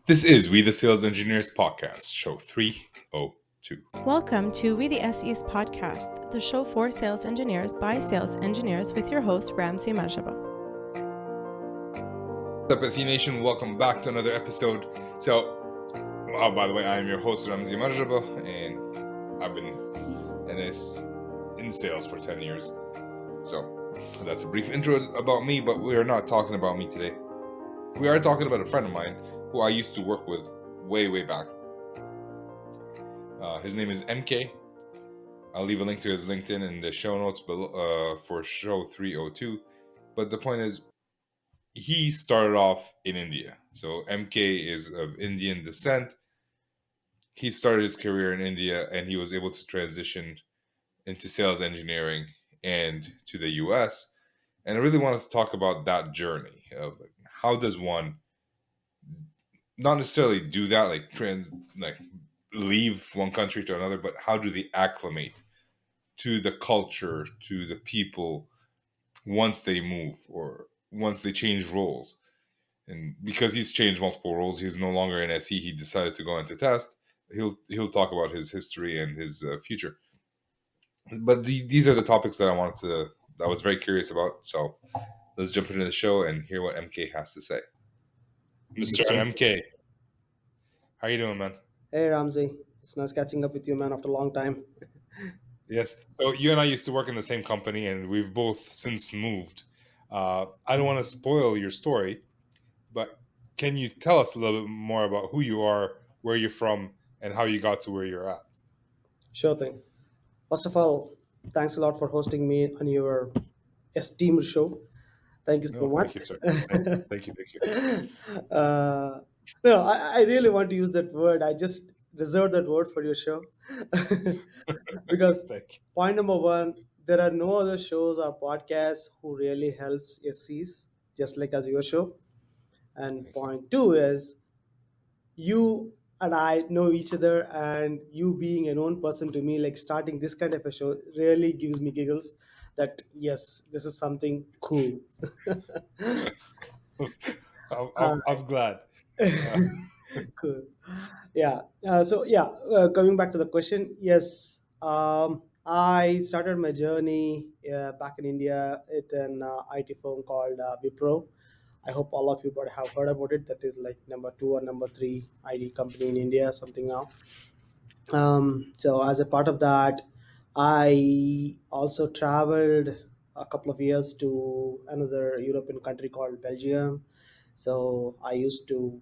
This is We the Sales Engineers Podcast, show 302. Welcome to We the SEs podcast, the show for sales engineers by sales engineers with your host, Ramsey Majaba. What's up, SE Nation? Welcome back to another episode. By the way, I am your host, Ramsey Majaba, and I've been in sales for 10 years. So that's a brief intro about me, but we are not talking about me today. We are talking about a friend of mine who I used to work with way back. His name is MK. I'll leave a link to his LinkedIn in the show notes below, for show 302. But the point is, he started off in India. So MK is of Indian descent. He started his career in India and he was able to transition into sales engineering and to the US. And I really wanted to talk about that journey of how does one not necessarily do that, like leave one country to another, but how do they acclimate to the culture, to the people once they move or once they change roles. And because he's changed multiple roles, he's no longer in SE. He decided to go into test. He'll talk about his history and his future. But these are the topics that I was very curious about. So let's jump into the show and hear what MK has to say. Mr. MK, how you doing, man? Hey Ramsey, it's nice catching up with you, man, after a long time. Yes. So you and I used to work in the same company, and we've both since moved. I don't want to spoil your story, but can you tell us a little bit more about who you are, where you're from, and how you got to where you're at? Sure thing. First of all, thanks a lot for hosting me on your esteemed show. Thank you so No, much. thank you, sir. Thank you. uh, no, I really want to use that word. I just reserved that word for your show because Thank point number one, there are no other shows or podcasts who really helps SCs just like as your show. And you. point two is you and I know each other, and you being a known person to me, like starting this kind of a show really gives me giggles that yes, this is something cool. I'm glad. Uh, Cool. Yeah. Coming back to the question, yes, I started my journey back in India with an IT firm called Wipro. I hope all of you but have heard about it. That is like number two or number three IT company in India, something now. So as a part of that, I also traveled a couple of years to another European country called Belgium. So I used to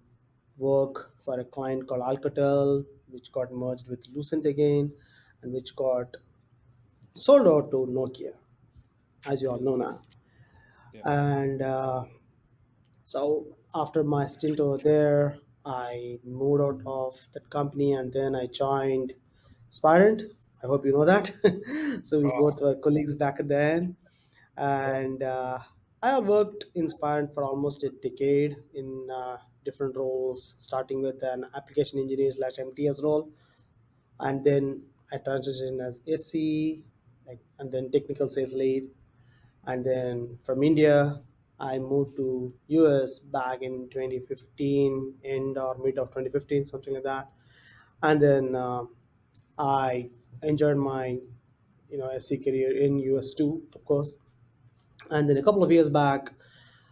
work for a client called Alcatel, which got merged with Lucent again, and which got sold out to Nokia, as you all know now. yeah. And so after my stint over there, I moved out of that company and then I joined Spirent. I hope you know that. So we Oh, both were colleagues back then. yeah. And I have worked in Spirent for almost a decade in different roles, starting with an application engineer slash MTS role. And then I transitioned as SC, like, and then technical sales lead, and then from India I moved to US back in 2015, end or mid of 2015, something like that. And then I enjoyed my SC career in US too, of course. And then a couple of years back,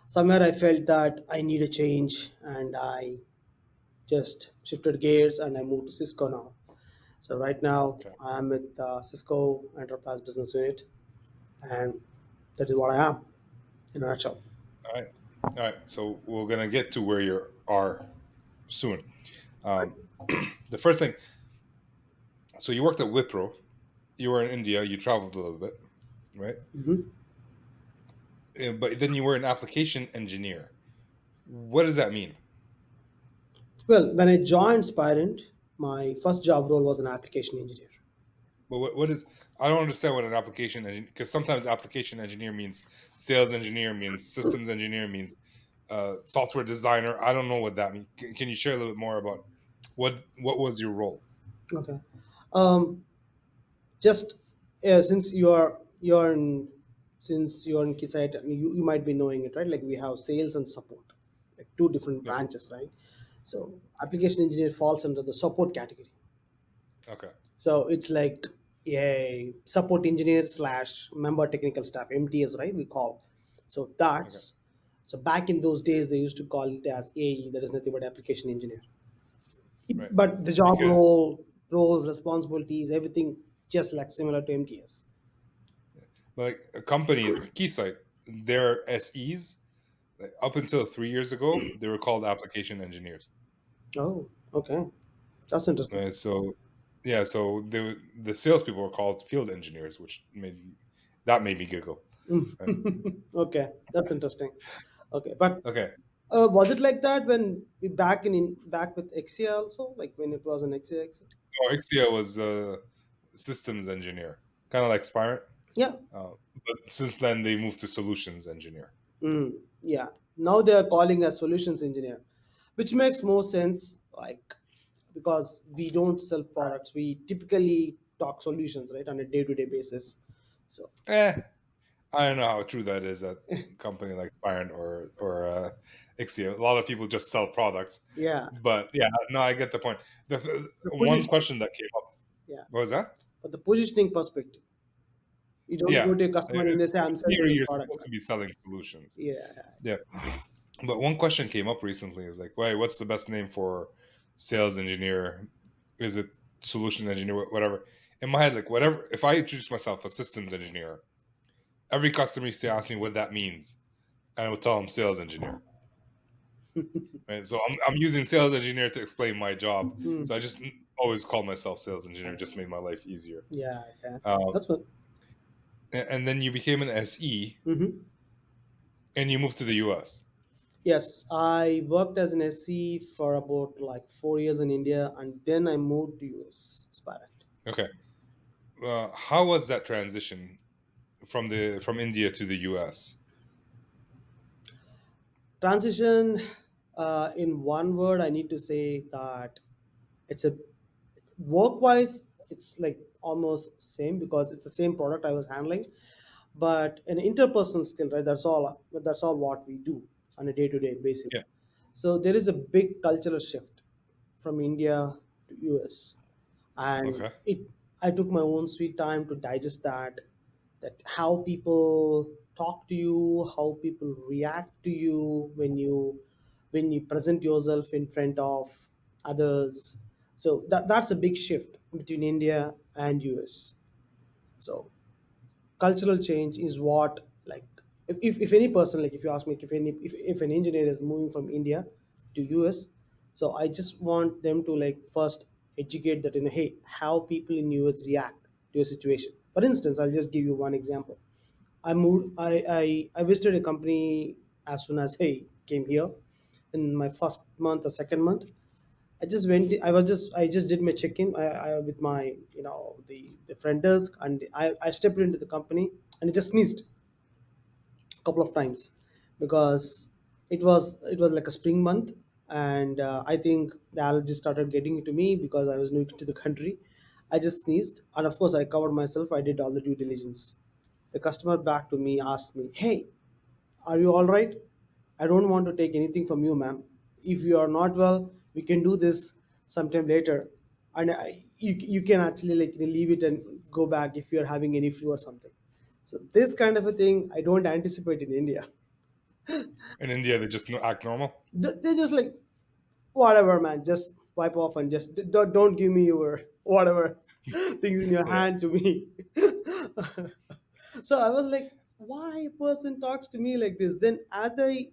somewhere I felt that I need a change, and I just shifted gears and I moved to Cisco now. So right now Okay. I'm with Cisco Enterprise Business Unit, and that is what I am in a nutshell. All right. All right. So we're gonna get to where you are soon. Um, the first thing. So you worked at Wipro. You were in India. You traveled a little bit, right? Mhm. But then you were an application engineer. What does that mean? Well, when I joined Spirent, my first job role was an application engineer. But what is? I don't understand what an application engineer, because sometimes application engineer means sales engineer, means systems engineer, means software designer. I don't know what that means. Can you share a little bit more about what was your role? Okay. Um, just since you're in Kisite, you might be knowing it, right? Like we have sales and support, like two different Yeah. branches, right? So application engineer falls under the support category. Okay. So it's like a support engineer slash member technical staff, MTS, right? We call. So Okay. that's so back in those days they used to call it as AE. That is nothing but application engineer. Right. But the job Because roles, responsibilities, everything just like similar to MTS. like companies, Keysight, their SEs, like, up until 3 years ago, they were called application engineers. Oh, okay, that's interesting. So yeah, so the salespeople were called field engineers, which made me giggle. Right. Okay, that's interesting. Okay, but Okay. was it like that when we back with Exia also, like when it was an Exia? Oh, Ixia was a systems engineer, kind of like Spirent. Yeah. But since then, they moved to solutions engineer. Yeah. Now they are calling as solutions engineer, which makes more sense. Like because we don't sell products, we typically talk solutions, right, on a day-to-day basis. So Eh, I don't know how true that is at a company like Spirent or Ixia. A lot of people just sell products, yeah, but yeah, no, I get the point. the One position. question that came up, Yeah, what was that? but the positioning perspective, you don't Yeah, go to a customer and they say, "I'm in selling theory, you you're product," supposed to right? be selling solutions. Yeah. Yeah, but one question came up recently is like, wait, what's the best name for sales engineer? Is it solution engineer, whatever? In my head, like whatever. If I introduce myself as systems engineer, every customer used to ask me what that means, and I would tell them sales engineer. Right, so I'm using sales engineer to explain my job. Hmm. So I just always call myself sales engineer. Just made my life easier. Yeah. Yeah. Um, That's what. and then you became an SE, Hmm. and you moved to the US. Yes, I worked as an SC for about like 4 years in India, and then I moved to US. Sparent. Okay, how was that transition from India to the US? Transition, in one word, I need to say that it's a work wise, it's like almost same because it's the same product I was handling, but an interpersonal skill, right? That's all what we do on a day to day basis. Yeah. So there is a big cultural shift from India to US, and Okay. it I took my own sweet time to digest that how people talk to you, how people react to you when you present yourself in front of others. So that's a big shift between India and US. So cultural change is what, like, if any person, like if you ask me, if an engineer is moving from India to US, so I just want them to like first educate that, hey, how people in US react to a situation. For instance, I'll just give you one example. I visited a company as soon as I came here in my first month or second month. I just did my check-in with my, the front desk, and I stepped into the company and I just sneezed a couple of times because it was like a spring month, and I think the allergy started getting into me because I was new to the country. I just sneezed, and of course I covered myself. I did all the due diligence. The customer back to me asked me, "Hey, are you all right? I don't want to take anything from you, ma'am. If you are not well, we can do this sometime later. And you can actually like leave it and go back if you're having any flu or something." So this kind of a thing I don't anticipate in India. In India, they just act normal. They're just like, whatever, man, just wipe off and just don't give me your whatever things in your Yeah. hand to me. So I was like, why a person talks to me like this? Then as I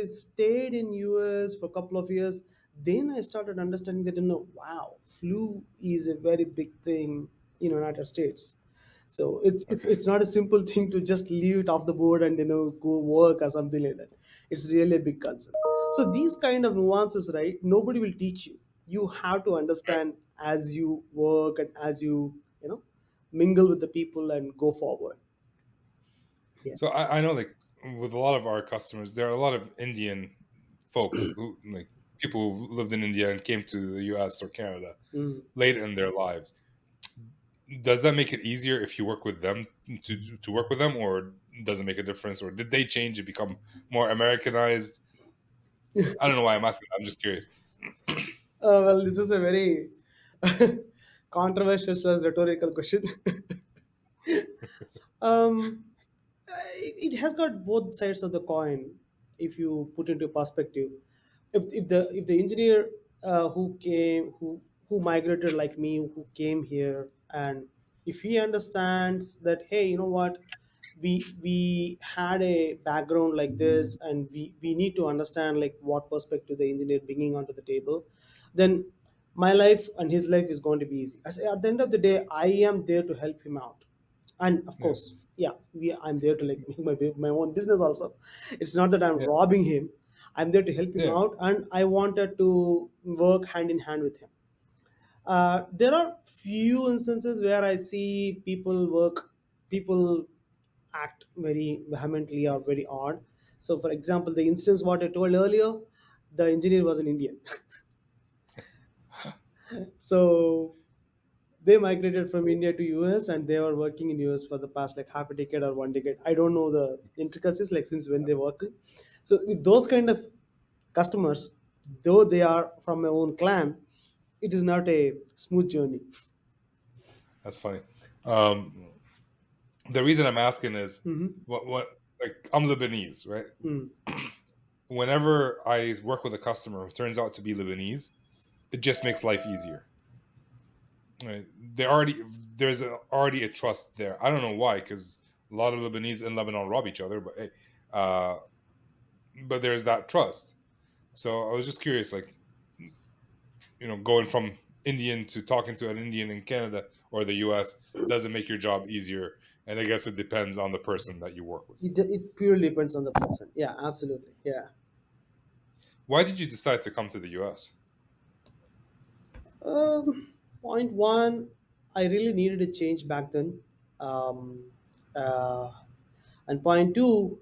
stayed in US for a couple of years, then I started understanding that, wow, flu is a very big thing in United States. So Okay. it's not a simple thing to just leave it off the board and go work or something like that. It's really a big concern. So these kind of nuances, right? Nobody will teach you. You have to Right. understand as you work and as mingle with the people and go forward. Yeah. So I know, like, with a lot of our customers, there are a lot of Indian folks who, like, people who lived in India and came to the US or Canada Mm. late in their lives. Does that make it easier if you work with them to work with them, or does it make a difference, or did they change and become more Americanized? I don't know why I'm asking. I'm just curious. Well, this is a very controversial slash rhetorical question. um, it has got both sides of the coin if you put into perspective. If the engineer who migrated like me, who came here, and if he understands that, hey, you know what, we had a background like this, and we need to understand like what perspective the engineer bringing onto the table, then my life and his life is going to be easy. At the end of the day, I am there to help him out. And of Yeah, course, yeah, I'm there to like make my own business also. It's not that I'm yeah, robbing him. I'm there to help him yeah. out, and I wanted to work hand in hand with him. There are few instances where I see people act very vehemently or very odd. So for example, the instance what I told earlier, the engineer was an Indian. So they migrated from India to US, and they were working in US for the past like half a decade or 1 decade. I don't know the intricacies like since when they work. So with those kind of customers, though they are from my own clan, it is not a smooth journey. That's funny. Um, the reason I'm asking is Mm-hmm. what like I'm Lebanese, right? Mm. Whenever I work with a customer who turns out to be Lebanese, it just makes life easier. Right? Already a trust there. I don't know why, because a lot of Lebanese in Lebanon rob each other, but hey, uh, but there's that trust. So I was just curious, like, going from Indian to talking to an Indian in Canada or the US doesn't make your job easier. And I guess it depends on the person that you work with. It purely depends on the person. Yeah, absolutely. Yeah. Why did you decide to come to the US? Point one, I really needed a change back then. Um, uh, and point two,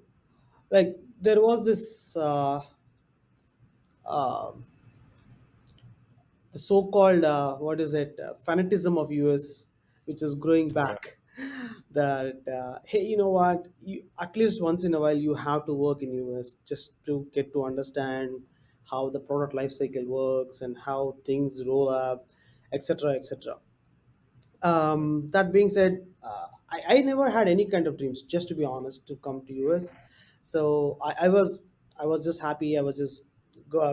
like there was this uh, the so-called what is it fanatism of US, which is growing Okay. back. That hey, you know what, you at least once in a while you have to work in US just to get to understand how the product life cycle works and how things roll up, etc., etc. Hmm. That being said, I never had any kind of dreams, just to be honest, to come to US. So I was just happy. I was just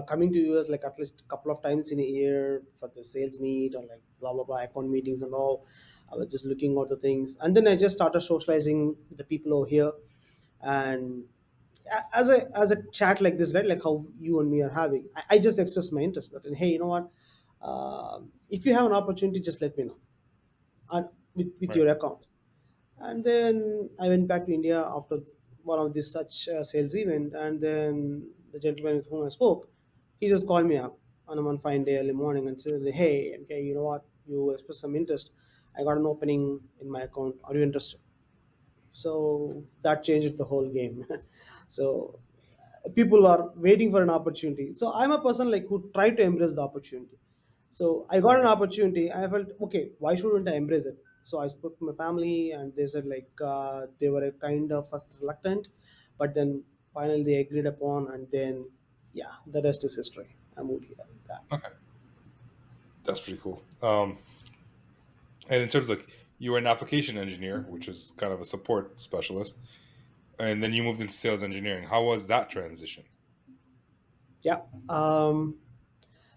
coming to US like at least a couple of times in a year for the sales meet or like blah blah blah account meetings and all. I was just looking at the things, and then I just started socializing with the people over here. And as a chat like this, right, like how you and me are having, I just expressed my interest that, hey, you know what, if you have an opportunity, just let me know, and with Right. your account. And then I went back to India after one of this such sales event, and then the gentleman with whom I spoke, he just called me up on a one fine day early morning and said, hey, okay, you know what, you expressed some interest, I got an opening in my account, are you interested? So that changed the whole game. So people are waiting for an opportunity, so I'm a person like who try to embrace the opportunity. So I got an Okay. opportunity, I felt okay, why shouldn't I embrace it? So I spoke to my family, and they said like they were a kind of first reluctant, but then finally they agreed upon, and then yeah, the rest is history. I moved here with that. Okay. That's pretty cool. And in terms of like, you were an application engineer, which is kind of a support specialist, and then you moved into sales engineering. How was that transition? Yeah.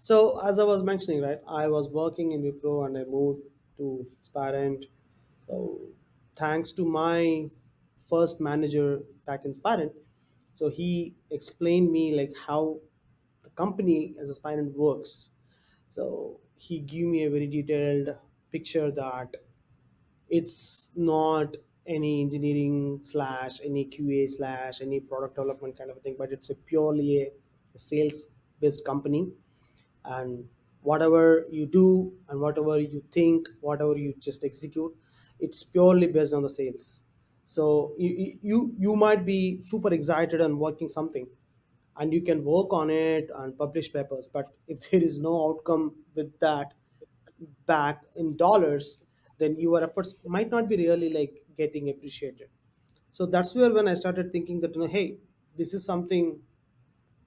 So as I was mentioning, right, I was working in Wipro and I moved to Sparent. So thanks to my first manager back in Sparent, so he explained me like how the company as a Sparent works. So he gave me a very detailed picture that it's not any engineering slash any QA slash any product development kind of a thing, but it's a purely a sales based company. And whatever you do and whatever you think, whatever you just execute, it's purely based on the sales. So you might be super excited and working something, and you can work on it and publish papers, but if there is no outcome with that back in dollars, then your efforts might not be really like getting appreciated. So that's where when I started thinking that, hey, this is something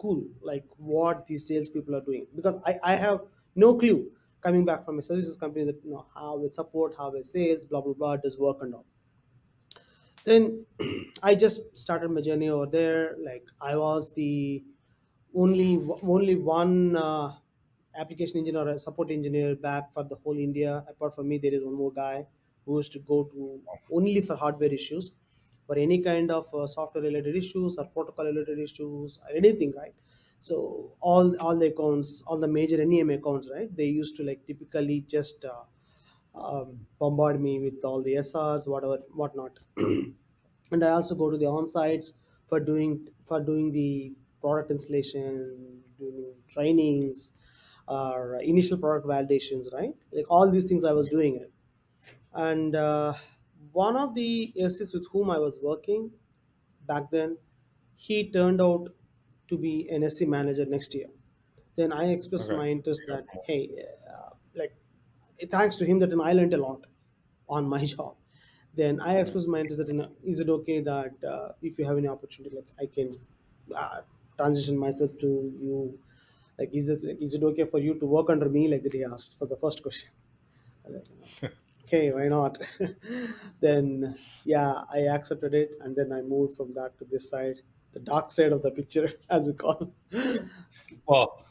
school like what these salespeople are doing, because I have no clue coming back from a services company that how a support, how a sales, blah blah blah does work and all. Then I just started my journey over there. Like I was the only one application engineer or a support engineer back for the whole India. Apart from me, there is one more guy who used to go to only for hardware issues, for any kind of software related issues or protocol related issues or anything, right? So all the accounts, all the major NEM accounts, right? They used to like typically just bombard me with all the SRs, whatever, whatnot. And I also go to the on sites for doing the product installation, doing trainings, or initial product validations, right? Like all these things I was doing it. And one of the SEs with whom I was working back then, he turned out to be an SC manager next year. Then I expressed Okay. my interest Yeah, that, hey, like, thanks to him that I learned a lot on my job. Then I right. expressed my interest that, is it okay that if you have any opportunity, like I can uh, transition myself to you? Like, is it okay for you to work under me? Like that he asked for the first question. I was like, okay, why not? Then yeah, I accepted it, and then I moved from that to this side, the dark side of the picture, as we call. Well,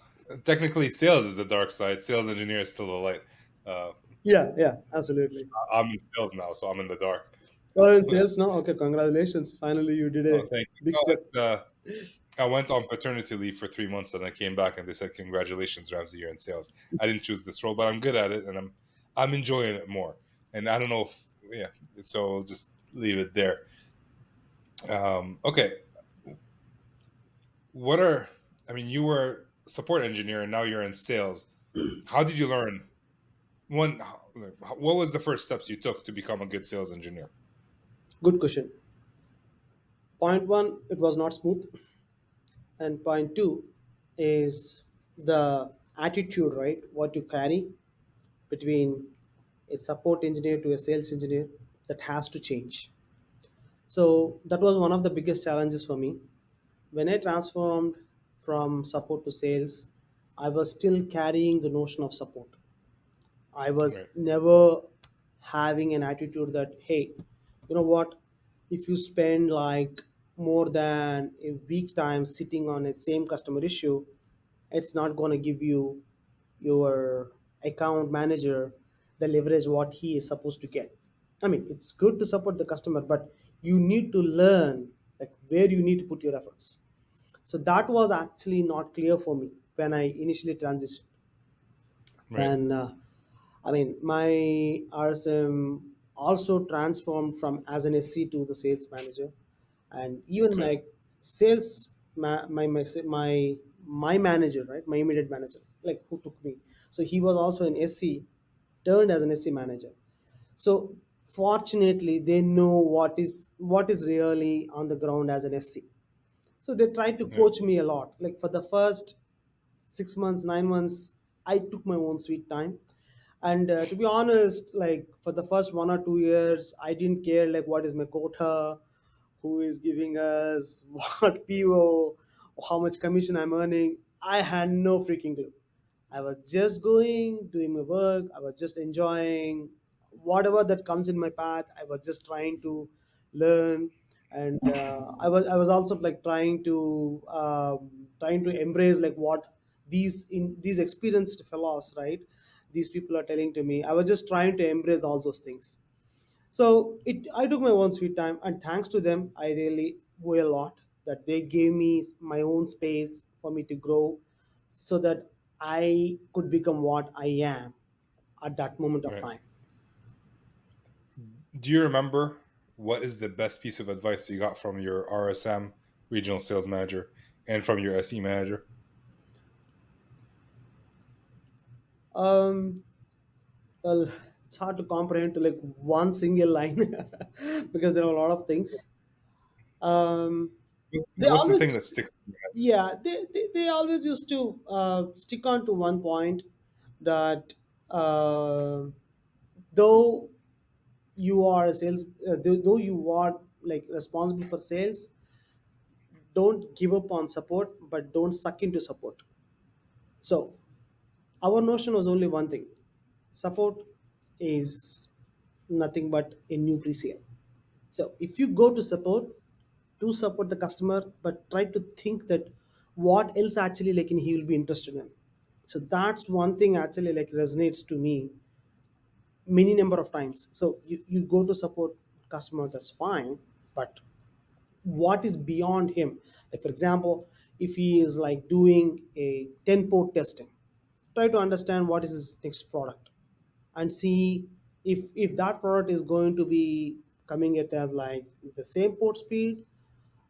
technically, sales is the dark side. Sales engineer is still the light. Uh, Yeah, yeah, absolutely. I'm in sales now, so I'm in the dark. Oh, in But sales now. Okay, congratulations. Finally, you did oh, a thank you. big No, step. I went on paternity leave for 3 months, and I came back, and they said, "Congratulations, Ramsey, you're in sales." I didn't choose this role, but I'm good at it, and I'm enjoying it more. And I don't know if yeah, so I'll just leave it there. Okay, what are I mean, you were support engineer, and now you're in sales. How did you learn? What was the first steps you took to become a good sales engineer? Good question. Point one, it was not smooth, and point two is the attitude, right? What you carry between a support engineer to a sales engineer, that has to change. So that was one of the biggest challenges for me. When I transformed from support to sales, I was still carrying the notion of support. I was Right. never having an attitude that, hey, you know what? If you spend like more than a week time sitting on a same customer issue, it's not going to give you your account manager the leverage what he is supposed to get. I mean, it's good to support the customer, but you need to learn like where you need to put your efforts. So that was actually not clear for me when I initially transitioned. Right. And I mean, my RSM also transformed from as an SC to the sales manager, and even Okay. my sales my manager, right, my immediate manager, like who took me. So he was also an SC, turned as an SC manager. So fortunately, they know what is really on the ground as an SC. So they tried to Yeah. coach me a lot. Like for the first 6 months, 9 months, I took my own sweet time. And to be honest, like for the first 1 or 2 years, I didn't care like what is my quota, who is giving us what PO, how much commission I'm earning. I had no freaking clue. I was just going, doing my work. I was just enjoying whatever that comes in my path. I was just trying to learn, and I was also like trying to embrace like what these experienced fellows, right? These people are telling to me. I was just trying to embrace all those things. So I took my own sweet time, and thanks to them, I really owe a lot that they gave me my own space for me to grow, so that I could become what I am at that moment of Right. time. Do you remember what is the best piece of advice you got from your RSM regional sales manager and from your SE manager? Um, well, it's hard to comprehend to like one single line because there are a lot of things. Um, they What's the always, thing that sticks in your yeah, they always used to stick on to one point that though you are a sales though you are like responsible for sales, don't give up on support, but don't suck into support. So our notion was only one thing: support is nothing but a new pre-sale. So if you go to support to support the customer, but try to think that what else actually like he will be interested in. So that's one thing actually like resonates to me many number of times. So you go to support customer, that's fine, but what is beyond him? Like for example, if he is like doing a 10 port testing, try to understand what is his next product and see if that product is going to be coming it as like the same port speed,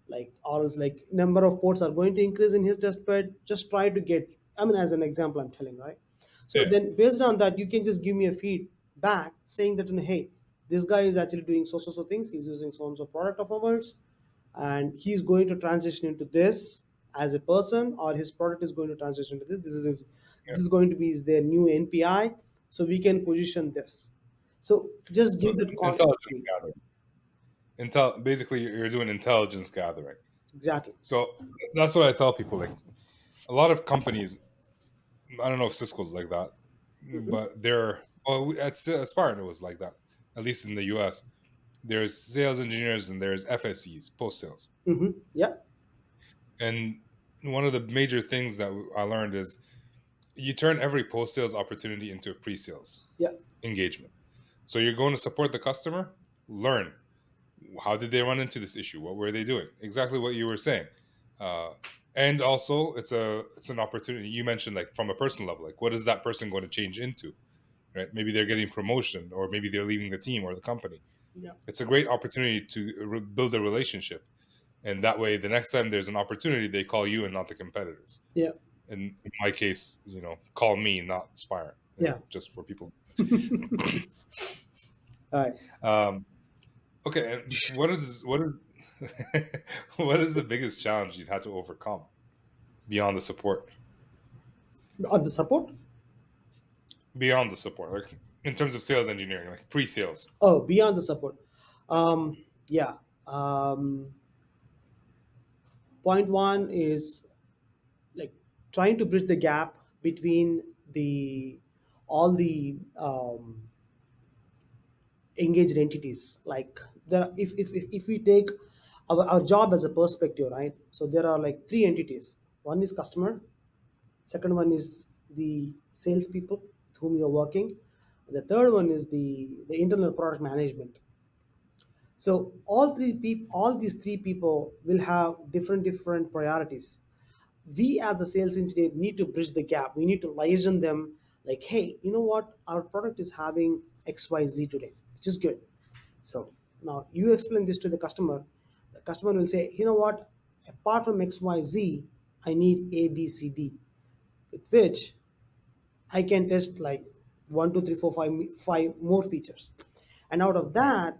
like or else like number of ports are going to increase in his test bed. Just try to get, I mean, as an example I'm telling, right? So Yeah, then based on that you can just give me a feedback saying that, hey, this guy is actually doing so things, he's using so and so product of ours, and he's going to transition into this as a person, or his product is going to transition to this is his, yeah. this is going to be their new NPI, so we can position this. So just So give that context to intelligence me. gathering. Basically, you're doing intelligence gathering. Exactly. So that's what I tell people. Like a lot of companies, I don't know if Cisco's like that, Hmm. but they're well at Spartan it was like that. At least in the U.S., there's sales engineers and there's FSEs, post sales. Hmm. Yeah. And one of the major things that I learned is you turn every post sales opportunity into a pre sales Yeah. engagement. So you're going to support the customer, learn how did they run into this issue, what were they doing, exactly what you were saying. Uh, and also it's an opportunity. You mentioned like from a personal level, like what is that person going to change into, right? Maybe they're getting promotion or maybe they're leaving the team or the company. Yeah. It's a great opportunity to build a relationship, and that way the next time there's an opportunity they call you and not the competitors. Yeah. In my case, call me, not Spire, Yeah. just for people. All right. um, okay, and what is what is the biggest challenge you've had to overcome beyond the support? On the support. Beyond the support, like in terms of sales engineering, like pre-sales. Oh, beyond the support. Yeah. Um, Point one is like trying to bridge the gap between the all the engaged entities. Like there, if we take our job as a perspective, right? So there are like three entities. One is customer. Second one is the salespeople with whom you're working. The third one is the internal product management. So all these three people will have different priorities. We as the sales engineer need to bridge the gap. We need to liaison them. Like, hey, you know what? Our product is having XYZ today, which is good. So now you explain this to the customer. The customer will say, you know what? Apart from XYZ, I need ABCD, with which I can test like one, two, three, four, five more features. And out of Yeah, that,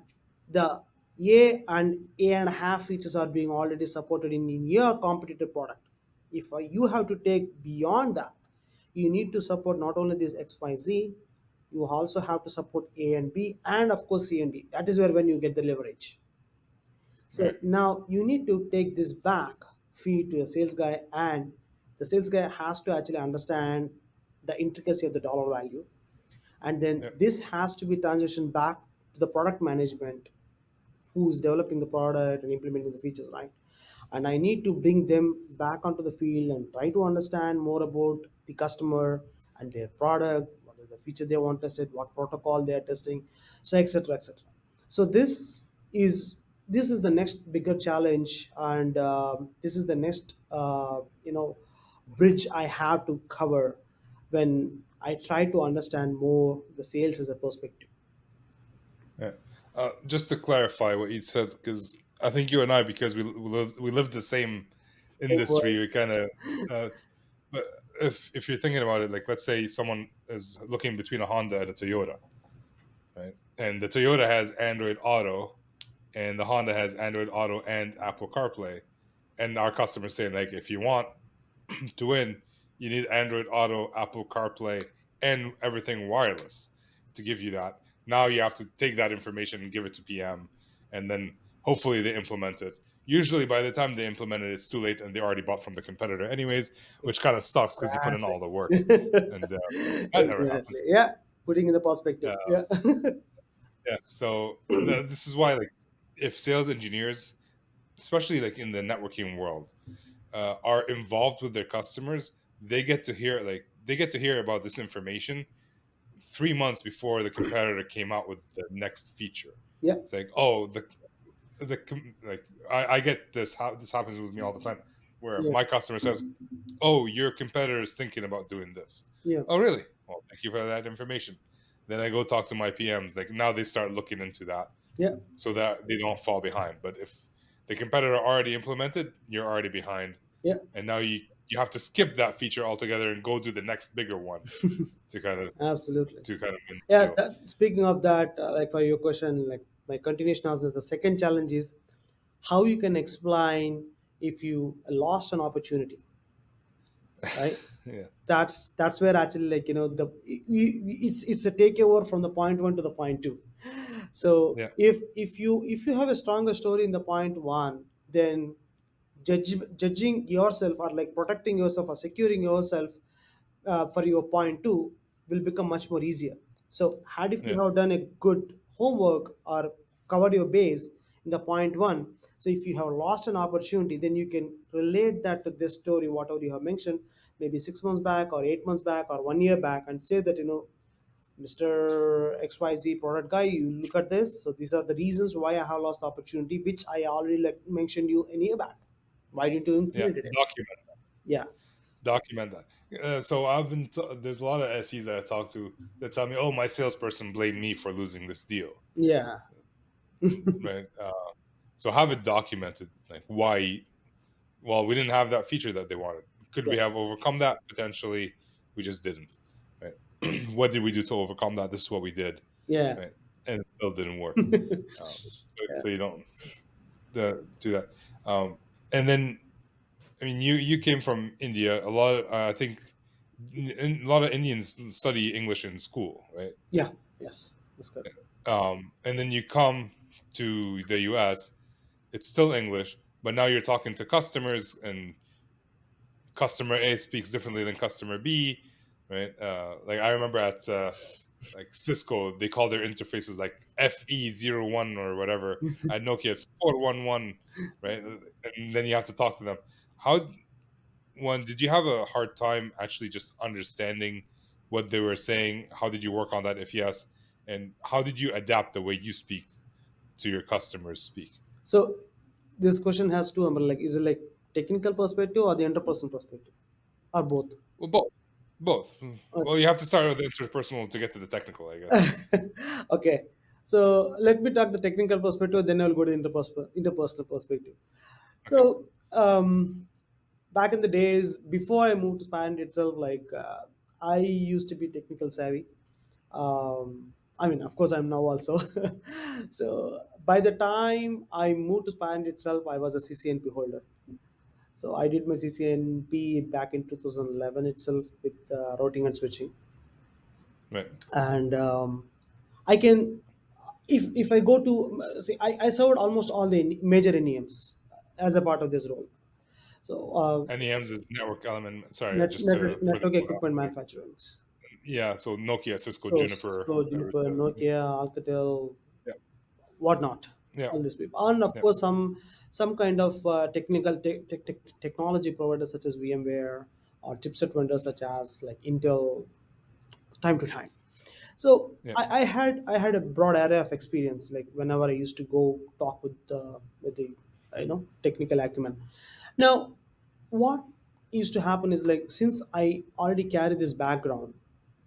the A and a half features are being already supported in your competitive product. If you have to take beyond that, you need to support not only this XYZ, you also have to support A and B, and of course C and D. That is where when you get the leverage. yeah, So now you need to take this back, feed to a sales guy, and the sales guy has to actually understand the intricacy of the dollar value. And then yeah, this has to be transitioned back to the product management who's developing the product and implementing the features, right? And I need to bring them back onto the field and try to understand more about the customer and their product, what is the feature they want tested, what protocol they are testing, so etc etc. So is this is the next bigger challenge, and this is the next bridge I have to cover when I try to understand more the sales as a perspective. yeah. Just to clarify what you said, because I think you and I, because we live the same Same industry, word. we kind of. But if you're thinking about it, like let's say someone is looking between a Honda and a Toyota, right? And the Toyota has Android Auto, and the Honda has Android Auto and Apple CarPlay. And our customers saying like, if you want to win, you need Android Auto, Apple CarPlay, and everything wireless to give you that. Now you have to take that information and give it to PM, and then hopefully they implement it. Usually, by the time they implement it, it's too late, and they already bought from the competitor, anyways, which kind of sucks because you put in Exactly. all the work, and that never Exactly. happens. Yeah. Putting in the perspective. Uh, Yeah. yeah, so this is why, like, if sales engineers, especially like in the networking world, are involved with their customers, they get to hear about this information 3 months before the competitor came out with the next feature. Yeah. It's like, oh, like I get this. How this happens with me all the time, where Yeah. my customer says, "Oh, your competitor is thinking about doing this." Yeah. Oh, really? Well, thank you for that information. Then I go talk to my PMs. Like, now they start looking into that Yeah. so that they don't fall behind. But if the competitor already implemented, you're already behind, Yeah. and now you have to skip that feature altogether and go do the next bigger one to kind of Absolutely. win the Yeah. deal. Speaking of that, like for your question, like my continuation answer is the second challenge is how you can explain if you lost an opportunity, right? Yeah, That's where actually, like, it's a takeover from the point one to the point two. So yeah, if you have a stronger story in the point one, then judging yourself, or like protecting yourself or securing yourself for your point two, will become much more easier. So had if you yeah, have done a good homework or covered your base in the point one, so if you have lost an opportunity, then you can relate that to this story, whatever you have mentioned, maybe 6 months back or 8 months back or 1 year back, and say that, Mr. XYZ product guy, you look at this. So these are the reasons why I have lost the opportunity, which I already like mentioned you a year back. Why didn't you yeah. implement it? Yeah. Document that. So there's a lot of SEs that I talk to that tell me, "Oh, my salesperson blamed me for losing this deal." Yeah. Right? So have it documented, like why. Well, we didn't have that feature that they wanted. Could Yeah. we have overcome that? Potentially, we just didn't. Right? What did we do to overcome that? This is what we did. Yeah. Right? And it still didn't work. So you don't do that. And then, I mean, you came from India. A lot of I think a lot of Indians study English in school, right? Yeah. Yes. That's correct. And then you come to the US. It's still English, but now you're talking to customers, and customer A speaks differently than customer B, right? Like, I remember at like Cisco, they call their interfaces like FE01 or whatever. At Nokia, it's 411, right? And then you have to talk to them. How One, did you have a hard time actually just understanding what they were saying? How did you work on that? If yes, and how did you adapt the way you speak to your customers speak? So this question has two like, is it like technical perspective or the interpersonal perspective, or both? Well, both. Both. Well, Okay. you have to start with the interpersonal to get to the technical, I guess. Okay. So let me talk the technical perspective, then I'll go to interpersonal perspective. Okay. So back in the days before I moved to Spain itself, like I used to be technical savvy. I mean, of course, I'm now also. So by the time I moved to Spain itself, I was a CCNP holder. So I did my CCNP back in 2011 itself with routing and switching, Right. and I can, if I go to see, I served almost all the major NEMs as a part of this role. So NEMs is network element. Sorry, just for the network equipment manufacturers. yeah. So Nokia, Cisco, So Juniper, Cisco, Juniper, Arista. Nokia, Alcatel, Yeah. whatnot, Yeah. all these people, and of Yeah. course some kind of technology providers such as VMware, or chipset vendors such as like Intel, time to time. So Yeah. I had a broad area of experience. Like whenever I used to go talk with the technical acumen. Now, what used to happen is, like, since I already carry this background,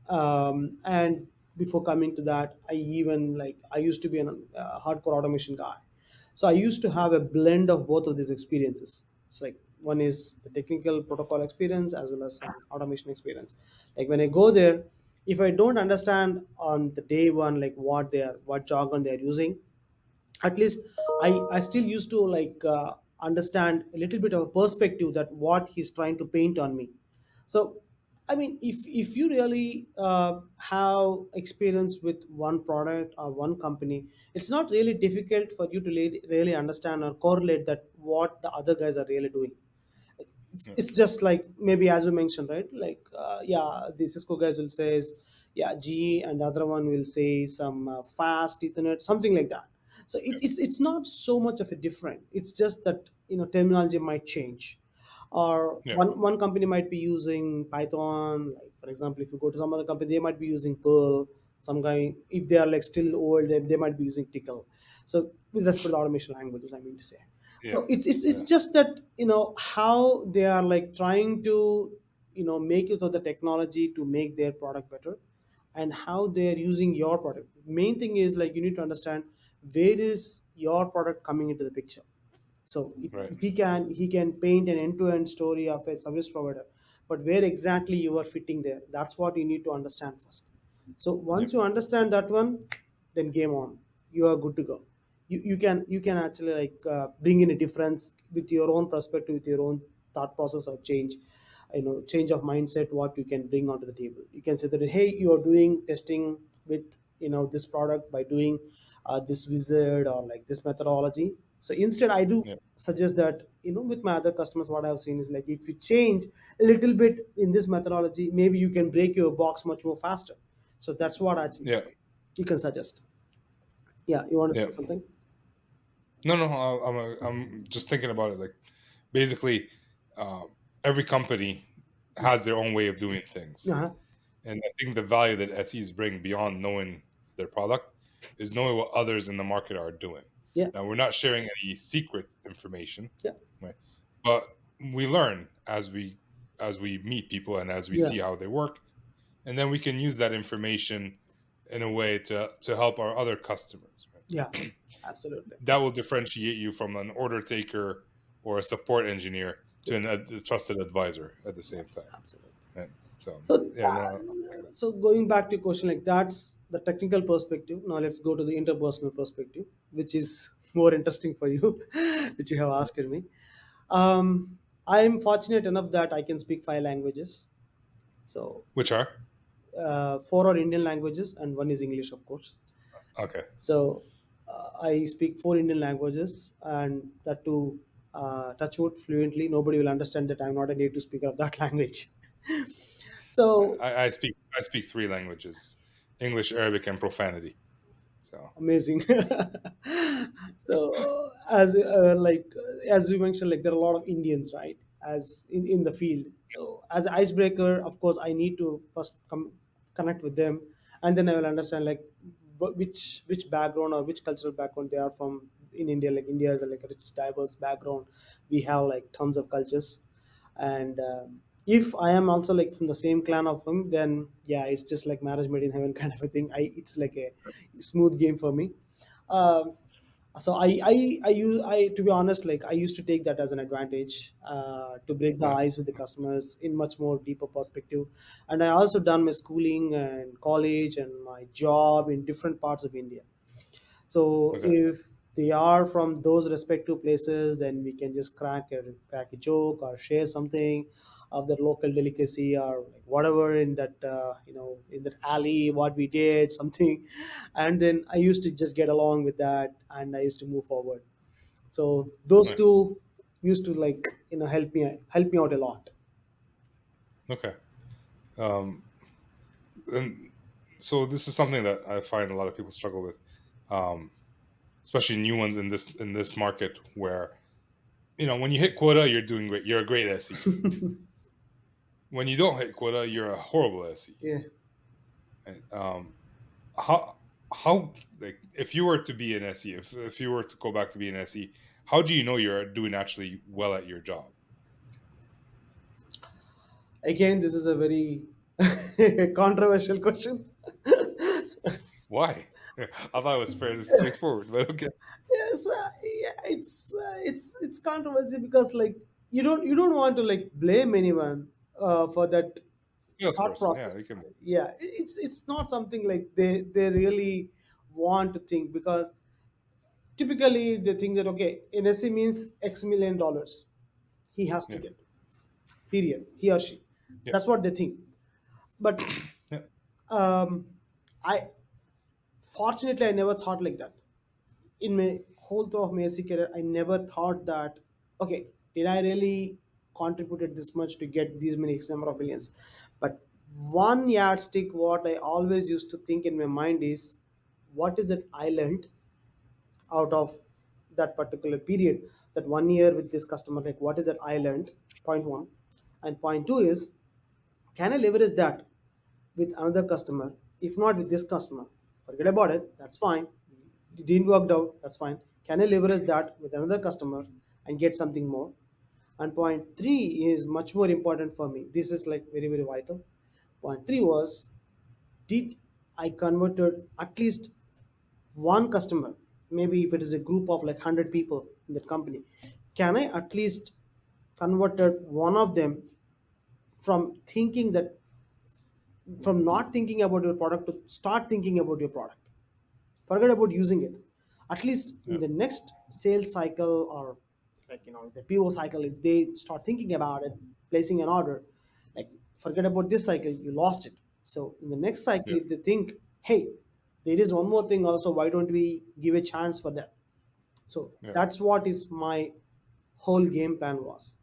and before coming to that, I used to be a hardcore automation guy. So I used to have a blend of both of these experiences. It's like one is the technical protocol experience as well as some automation experience. Like when I go there, if I don't understand on the day one, like what jargon they are using, at least I still used to like understand a little bit of a perspective that what he's trying to paint on me. So I mean, if you really have experience with one product or one company, it's not really difficult for you to really understand or correlate that what the other guys are really doing. Yeah, It's just like maybe as you mentioned, right? Like yeah, the Cisco guys will say is yeah G, and the other one will say some fast Ethernet, something like that. So it's not so much of a different. It's just that terminology might change, or yeah, one company might be using Python. Like for example, if you go to some other company, they might be using Perl. Some guy, if they are like still old, they might be using Tickle. So with respect to the automation languages, I mean to say. yeah, So it's yeah, just that how they are like trying to make use of the technology to make their product better, and how they are using your product. Main thing is like you need to understand where is your product coming into the picture. So right. he can paint an end-to-end story of a service provider, but where exactly you are fitting there, that's what you need to understand first. So Yeah, once you understand that one, then game on. You are good to go. You can actually like bring in a difference with your own perspective, with your own thought process or change of mindset. What you can bring onto the table, you can say that hey, you are doing testing with this product by doing this wizard or like this methodology. So instead I do yeah, suggest that with my other customers, what I've seen is like if you change a little bit in this methodology, maybe you can break your box much more faster. So that's what actually yeah, you can suggest. Yeah, you want to yeah. say something? No, no, I'm just thinking about it. Like, basically, uh, every company has their own way of doing things, Uh-huh. and I think the value that SEs bring beyond knowing their product is knowing what others in the market are doing. Yeah, Now, we're not sharing any secret information, yeah, right? But we learn as we meet people and as we yeah, see how they work, and then we can use that information in a way to help our other customers. yeah, Right? absolutely. That will differentiate you from an order taker or a support engineer Yeah, to a trusted advisor at the yeah, same time. absolutely. Right? So So, yeah, no, so going back to your question, like that's the technical perspective. Now let's go to the interpersonal perspective, which is more interesting for you, which you have asked me. I'm fortunate enough that I can speak 5 languages. So, which are four are Indian languages, and one is English, of course. okay. So, I speak 4 Indian languages, and that too, touchwood fluently. Nobody will understand that I'm not a native speaker of that language. So I speak three languages: English, Arabic, and profanity. So amazing. So as you mentioned, like there are a lot of Indians, right, as in the field. So as an icebreaker, of course I need to first connect with them, and then I will understand like which background or which cultural background they are from in India. Like India is like a rich diverse background. We have like tons of cultures, and if I am also like from the same clan of him, then yeah, it's just like marriage made in heaven kind of a thing. It's like a smooth game for me. um, so I to be honest, like I used to take that as an advantage to break the yeah, ice with the customers in much more deeper perspective. And I also done my schooling and college and my job in different parts of India. So okay, if they are from those respective places, then we can just crack a joke or share something of that local delicacy or like whatever in that in that alley what we did something, and then I used to just get along with that and I used to move forward. So those nice, two used to like help me out a lot. okay. Um, and so this is something that I find a lot of people struggle with, um, especially new ones in this market where when you hit quota, you're doing great. You're a great SE. When you don't hit quota, you're a horrible SE. Yeah. Right? How how like if you were to be an SE, if you were to go back to be an SE, how do you know you're doing actually well at your job? Again, this is a very controversial question. Why? I thought it was fairly straightforward, but okay. Yes, yeah, it's controversy because like you don't want to like blame anyone for that thought Salesperson, yeah, process. they can. Yeah, it's not something like they really want to think, because typically they think that okay, NSC means X million dollars he has to Yeah, get, period, he or she. yeah, That's what they think. But Yeah. um, I fortunately I never thought like that. In my whole through of my SC career, I never thought that, okay, did I really contributed this much to get these many X number of millions? But one yardstick, what I always used to think in my mind is, what is that I learned out of that particular period, that 1 year with this customer? Like, what is that I learned? Point one, and point two is, can I leverage that with another customer? If not with this customer, forget about it. That's fine. It didn't work out. That's fine. Can I leverage that with another customer and get something more? And point three is much more important for me. This is like very, very vital. Point three was, did I converted at least one customer? Maybe if it is a group of like 100 people in that company, can I at least converted one of them from thinking that, from not thinking about your product to start thinking about your product? Forget about using it. At least in Yeah. the next sales cycle, or like, the PO cycle, if they start thinking about it, placing an order, like, forget about this cycle, you lost it. So in the next cycle, Yeah. if they think, hey, there is one more thing also, why don't we give a chance for that? So Yeah. that's what is my whole game plan was.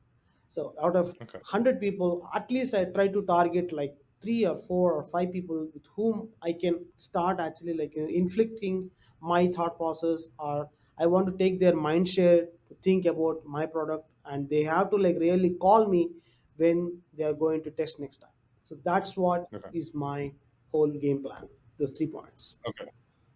So out of Okay. 100 people, at least I try to target like three or four or five people with whom I can start actually like, inflicting my thought process, or I want to take their mind share to think about my product, and they have to like really call me when they are going to test next time. So that's what Okay. is my whole game plan. Those 3 points. Okay.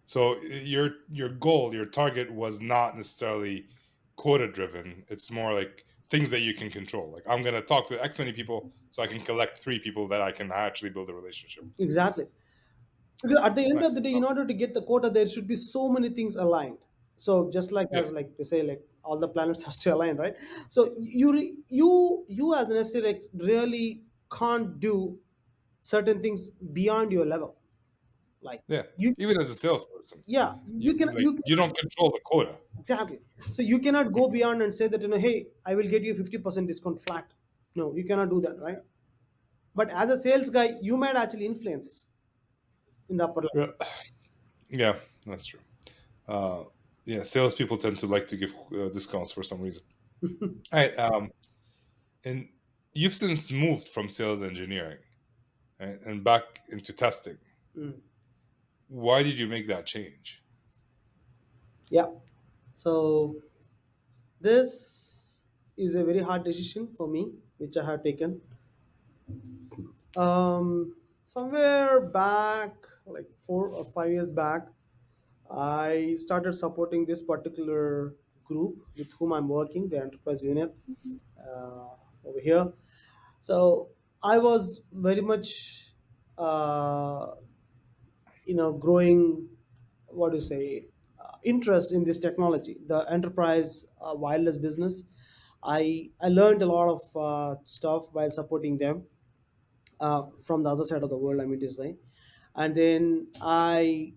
So your goal, your target was not necessarily quota driven. It's more like things that you can control. Like I'm gonna talk to X many people, so I can collect three people that I can actually build a relationship with. Exactly. Because at the end of Nice. the day, Oh, in order to get the quota, there should be so many things aligned. So just like, yeah. as like they say, like all the planets have to align, right? So you as an SC, like, really can't do certain things beyond your level. Like, Yeah. you, Even as a salesperson, yeah, you like you don't control the quota. exactly. So you cannot go beyond and say that, hey, I will get you 50% discount flat. No, you cannot do that, right? But as a sales guy, you might actually influence in the upper level. Yeah. Yeah, that's true. Uh, yeah, salespeople tend to like to give discounts for some reason. All right. And you've since moved from sales engineering, right, and back into testing. Mm. Why did you make that change? Yeah. So this is a very hard decision for me, which I have taken. Somewhere back, like 4 or 5 years back, I started supporting this particular group with whom I'm working, the enterprise unit uh, over here. So I was very much, uh, growing, what do you say, interest in this technology, the enterprise wireless business. I learned a lot of stuff while supporting them from the other side of the world, I mean to say. And then I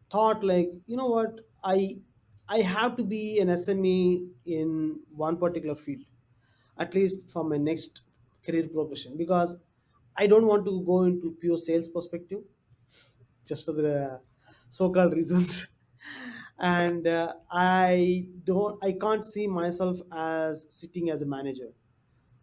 thought, like, you know what, I have to be an SME in one particular field, at least for my next career progression, because I don't want to go into pure sales perspective, just for the so-called reasons. And I can't see myself as sitting as a manager.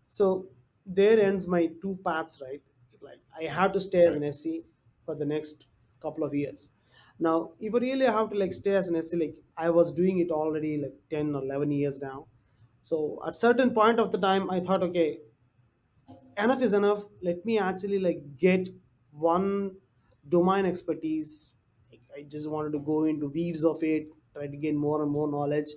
So there ends my two paths, right? Like, I have to stay as Right. an SC for the next couple of years. Now, if I really have to like stay as an SC, like I was doing it already like 10 or 11 years now. So at certain point of the time, I thought, okay, enough is enough. Let me actually like get one domain expertise. Like, I just wanted to go into weeds of it, try to gain more and more knowledge.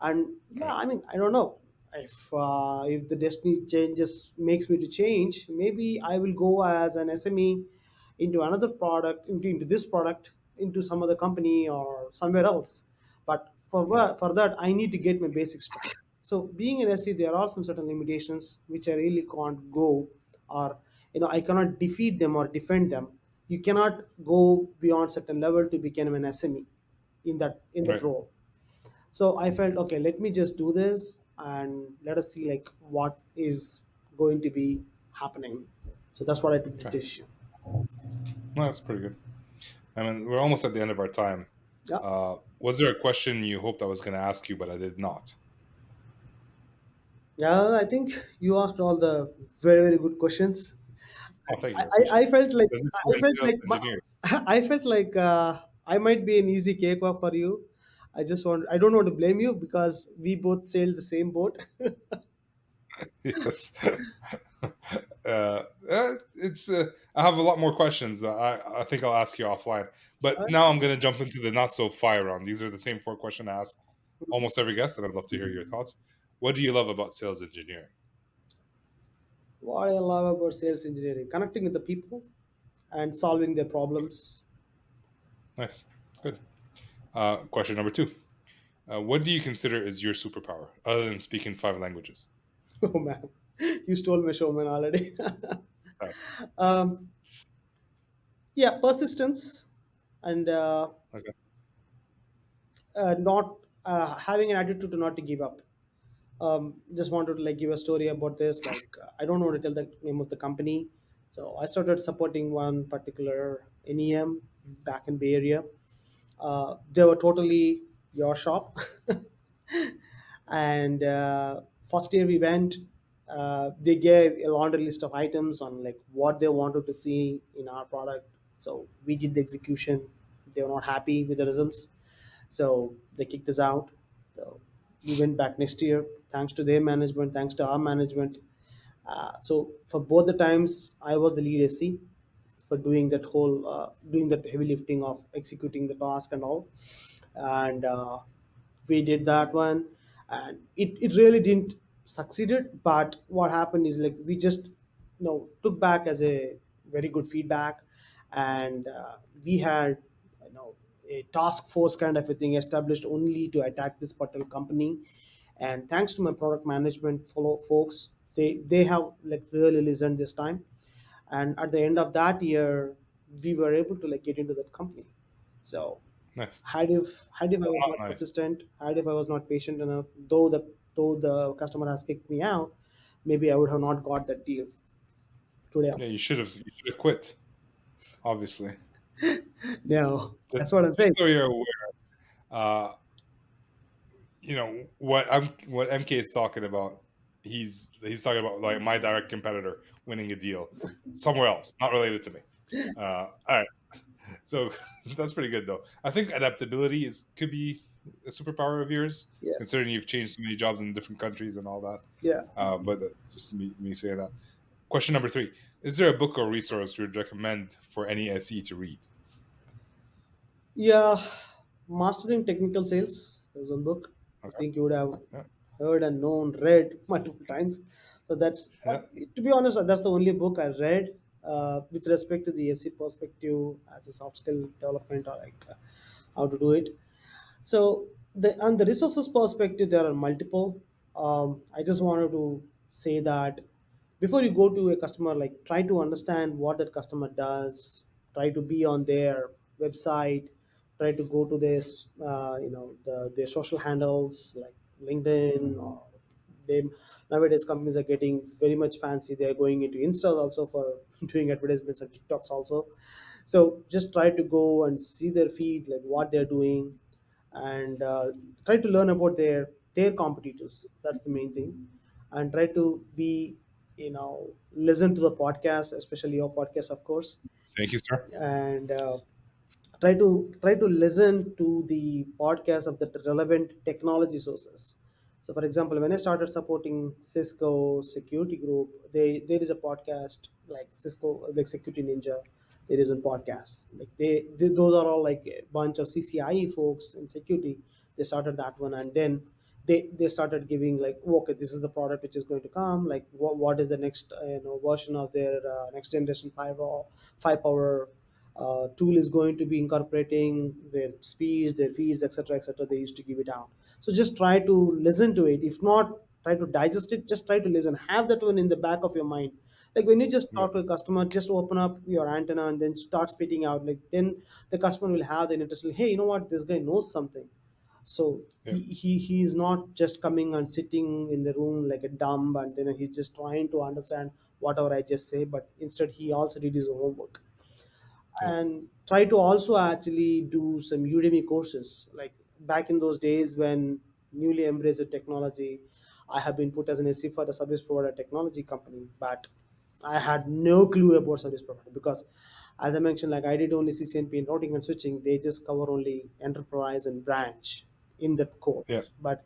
And yeah, Right. I mean, I don't know if the destiny changes makes me to change, maybe I will go as an SME into another product, into this product, into some other company or somewhere else. But Right. for that, I need to get my basics strong. So being an SE, there are some certain limitations which I really can't go, or I cannot defeat them or defend them. You cannot go beyond certain level to become an SME in that Right. role. So I felt, okay, let me just do this and let us see like what is going to be happening. So that's what I took the Okay. decision. No, that's pretty good. I mean, we're almost at the end of our time. Yeah. Was there a question you hoped I was going to ask you, but I did not? Yeah, I think you asked all the very, very good questions. Oh, thank I, you. I appreciate I, it. I felt like Does it I feel in felt sales like engineering? I felt like I might be an easy cakewalk for you. I don't want to blame you because we both sailed the same boat. Yes. It's. I have a lot more questions that I think I'll ask you offline. But Uh, now I'm going to jump into the not so fire round. These are the same four questions I ask almost every guest, and I'd love to hear your thoughts. What do you love about sales engineering? what I love about sales engineering, connecting with the people and solving their problems. Nice. Good. Question number two. What do you consider is your superpower, other than speaking five languages? Oh man, you stole my showman already. Uh, um, yeah, persistence and okay. not having an attitude to not to give up. Just wanted to like give a story about this. Like I don't want to tell the name of the company. So I started supporting one particular NEM back in Bay Area. They were totally your shop, and first year we went. They gave a laundry list of items on like what they wanted to see in our product. So we did the execution. They were not happy with the results, so they kicked us out. So we went back next year, thanks to their management, thanks to our management. So for both the times, I was the lead SC for doing that heavy lifting of executing the task and all. And we did that one, and it really didn't succeeded. But what happened is like we just took back as a very good feedback, and we had you know a task force kind of a thing established only to attack this particular company. And thanks to my product management follow folks, they have like really listened this time. And at the end of that year, we were able to like get into that company. So Nice. had if I was Oh, not nice. persistent, had if I was not patient enough, though the customer has kicked me out, maybe I would have not got that deal today. Yeah, you should have. You should have quit. Obviously, No, just that's what I'm just saying. so you're aware. Uh, what MK is talking about. He's talking about like my direct competitor winning a deal somewhere else, not related to me. All right, so that's pretty good though. I think adaptability is could be a superpower of yours, Yeah, considering you've changed so many jobs in different countries and all that. yeah. But just me saying that. Question number three: Is there a book or resource you would recommend for any SE to read? Yeah, Mastering Technical Sales. There's one book. I Okay. think you would have Yeah. heard and known, read multiple times. So Yeah. to be honest, that's the only book I read with respect to the SC perspective as a soft skill development or like how to do it. So on the resources perspective, there are multiple. I just wanted to say that before you go to a customer, like try to understand what that customer does. Try to be on their website. Try to go to this, their social handles like LinkedIn or they nowadays companies are getting very much fancy. They're going into Insta also for doing advertisements and TikToks also. So just try to go and see their feed, like what they're doing, and try to learn about their competitors. That's the main thing, and try to be listen to the podcast, especially your podcast, of course, Thank you, sir. and try to listen to the podcast of the relevant technology sources. So for example, when I started supporting Cisco security group, there is a podcast like Cisco, like Security Ninja. There is one podcast like those are all like a bunch of CCIE folks in security. They started that one, and then they started giving like, okay, this is the product which is going to come, like what is the next version of their next generation 5 power tool is going to be incorporating, their speeds, their feeds, etc., etc. They used to give it out. So just try to listen to it. If not, try to digest it. Just try to listen. Have that one in the back of your mind. Like when you just Yeah. talk to a customer, just open up your antenna and then start spitting out. Like then the customer will have the interest. Like, hey, you know what? This guy knows something. So Yeah. he is not just coming and sitting in the room like a dumb, and then he's just trying to understand whatever I just say, but instead he also did his homework. Yeah. and try to also actually do some Udemy courses. Like back in those days when newly embraced technology, I have been put as an SC for the service provider technology company, but I had no clue about service provider because, as I mentioned, like I did only CCNP and routing and switching. They just cover only enterprise and branch in that Yeah. course. But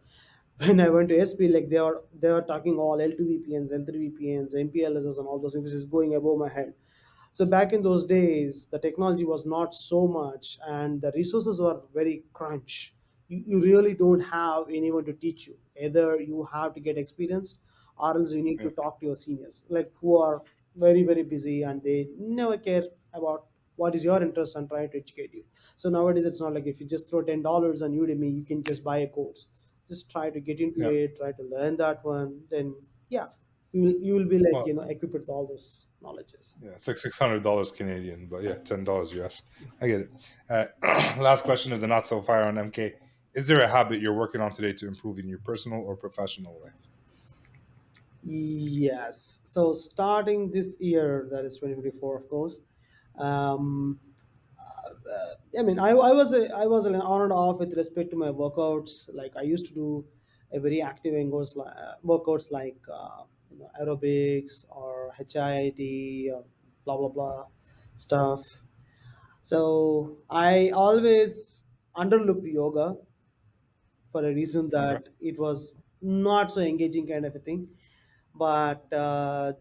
when I went to SP, like they were talking all L2 VPNs, L3 VPNs, MPLSs, and all those things, which is going above my head. So back in those days, the technology was not so much, and the resources were very crunch. You really don't have anyone to teach you. Either you have to get experienced, or else you need Yeah. to talk to your seniors, like who are very very busy and they never care about what is your interest and trying to educate you. So nowadays it's not like if you just throw $10 on Udemy, you can just buy a course. Just try to get into Yeah. it, try to learn that one. Then yeah, you will be like Well, equipped with all those knowledges. yeah, it's like $600 Canadian, but yeah, $10 US. I get it. Last question of the not so fire on MK: is there a habit you're working on today to improve in your personal or professional life? Yes. So starting this year, that is 2024, of course. Um, I mean, I was on and off with respect to my workouts. Like I used to do a very active workouts like aerobics or HIIT, blah blah blah stuff. So I always underlooked yoga for a reason Okay, that it was not so engaging kind of a thing. But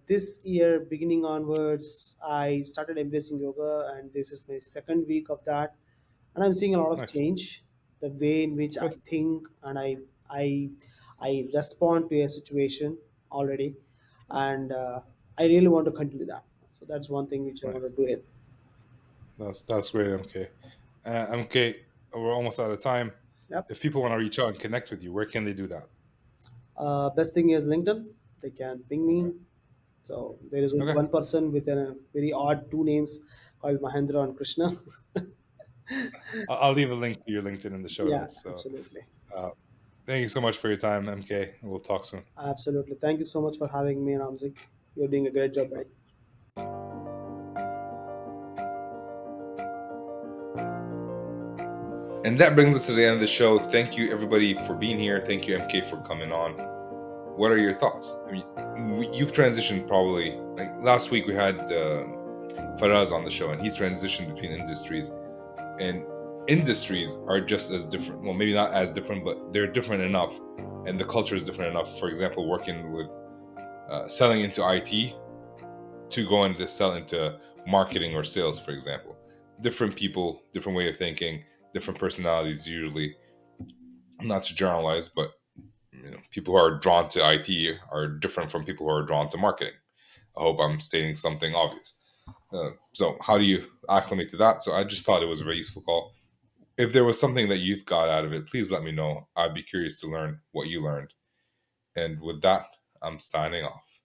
this year beginning onwards I started embracing yoga, and this is my second week of that, and I'm seeing a lot of nice, change, the way in which I good, think and i I respond to a situation already, and I really want to continue that. So that's one thing which I want to nice. do it. That's great, MK. MK, we're almost out of time. Yep. If people want to reach out and connect with you, where can they do that? Best thing is LinkedIn. They can ping me. Okay, So there is only okay. one person with a very odd two names called Mahendra and Krishna. I'll leave a link to your LinkedIn in the show Yeah, notes. So, absolutely. uh, thank you so much for your time, MK. We'll talk soon. Absolutely. Thank you so much for having me, Ramzi. You're doing a great job, buddy. And that brings us to the end of the show. Thank you, everybody, for being here. Thank you, MK, for coming on. What are your thoughts? I mean, you've transitioned probably. Like last week, we had Faraz on the show, and he's transitioned between industries. And industries are just as different. Well, maybe not as different, but they're different enough, and the culture is different enough. For example, working with selling into IT to going to sell into marketing or sales, for example. Different people, different way of thinking, different personalities. Usually, not to generalize, but people who are drawn to IT are different from people who are drawn to marketing. I hope I'm stating something obvious. So, how do you acclimate to that? So, I just thought it was a very useful call. If there was something that you got out of it, please let me know. I'd be curious to learn what you learned. And with that, I'm signing off.